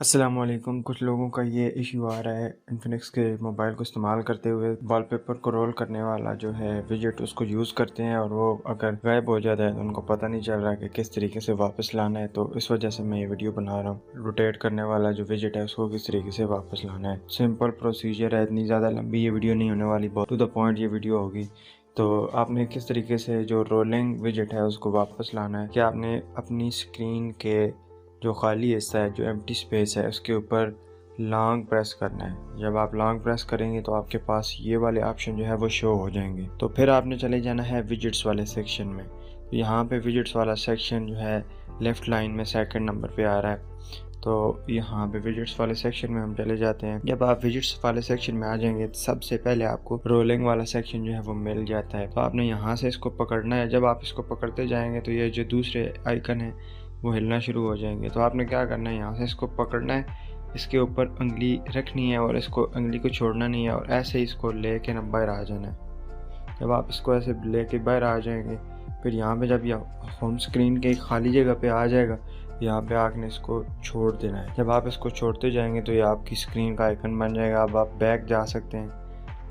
अस्सलाम वालेकुम। कुछ लोगों का ये इशू आ रहा है इन्फिनिक्स के मोबाइल को इस्तेमाल करते हुए वॉलपेपर को रोल करने वाला जो है विजेट उसको यूज़ करते हैं और वो अगर गायब हो जाता है तो उनको पता नहीं चल रहा कि किस तरीके से वापस लाना है। तो इस वजह से मैं ये वीडियो बना रहा हूँ। रोटेट करने वाला जो विजेट है उसको किस तरीके से वापस लाना है। सिंपल प्रोसीजर है, इतनी ज़्यादा लंबी ये वीडियो नहीं होने वाली, बहुत टू द पॉइंट ये वीडियो होगी। तो आपने किस तरीके से जो रोलिंग विजेट है उसको वापस लाना है कि आपने अपनी स्क्रीन के जो खाली हिस्सा है, जो एम्प्टी स्पेस है, उसके ऊपर लॉन्ग प्रेस करना है। जब आप लॉन्ग प्रेस करेंगे तो आपके पास ये वाले ऑप्शन जो है वो शो हो जाएंगे। तो फिर आपने चले जाना है विजेट्स वाले सेक्शन में। तो यहाँ पे विजेट्स वाला सेक्शन जो है लेफ़्ट लाइन में सेकंड नंबर पे आ रहा है। तो यहाँ पे विजेट्स वाले सेक्शन में हम चले जाते हैं। जब आप विजेट्स वाले सेक्शन में आ जाएंगे तो सबसे पहले आपको रोलिंग वाला सेक्शन जो है वो मिल जाता है। तो आपने यहाँ से इसको पकड़ना है। जब आप इसको पकड़ते जाएंगे तो ये जो दूसरे आइकन है वो हिलना शुरू हो जाएंगे। तो आपने क्या करना है, यहाँ से इसको पकड़ना है, इसके ऊपर उंगली रखनी है और इसको उंगली को छोड़ना नहीं है और ऐसे ही इसको लेके ना बाहर आ जाना है। जब आप इसको ऐसे लेके बाहर आ जाएंगे फिर यहाँ पे जब यह होम स्क्रीन के एक खाली जगह पे आ जाएगा, यहाँ पे आपने इसको छोड़ देना है। जब आप इसको छोड़ते जाएंगे तो ये आपकी स्क्रीन का आइकन बन जाएगा। अब आप बैक जा सकते हैं,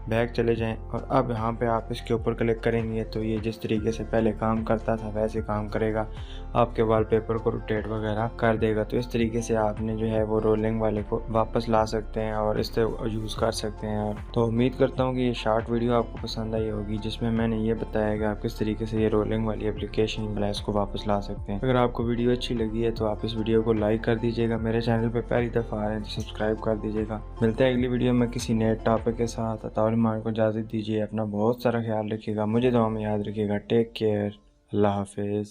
बैक चले जाएं और अब यहाँ पे आप इसके ऊपर क्लिक करेंगे तो ये जिस तरीके से पहले काम करता था वैसे काम करेगा, आपके वॉलपेपर को रोटेट वगैरह कर देगा। तो इस तरीके से आपने जो है वो रोलिंग वाले को वापस ला सकते हैं और इससे यूज़ कर सकते हैं। तो उम्मीद करता हूँ कि ये शॉर्ट वीडियो आपको पसंद आई होगी जिसमें मैंने ये बताया कि आप किस तरीके से ये रोलिंग वाली एप्लीकेशन ब्लैस को वापस ला सकते हैं। अगर आपको वीडियो अच्छी लगी है तो आप इस वीडियो को लाइक कर दीजिएगा। मेरे चैनल पर पहली दफ़ा आ रहे हैं तो सब्सक्राइब कर दीजिएगा। मिलते हैं अगली वीडियो में किसी नए टॉपिक के साथ। मान को इजाज़त दीजिए। अपना बहुत सारा ख्याल रखिएगा, मुझे दुआ में याद रखिएगा। टेक केयर, अल्लाह हाफिज़।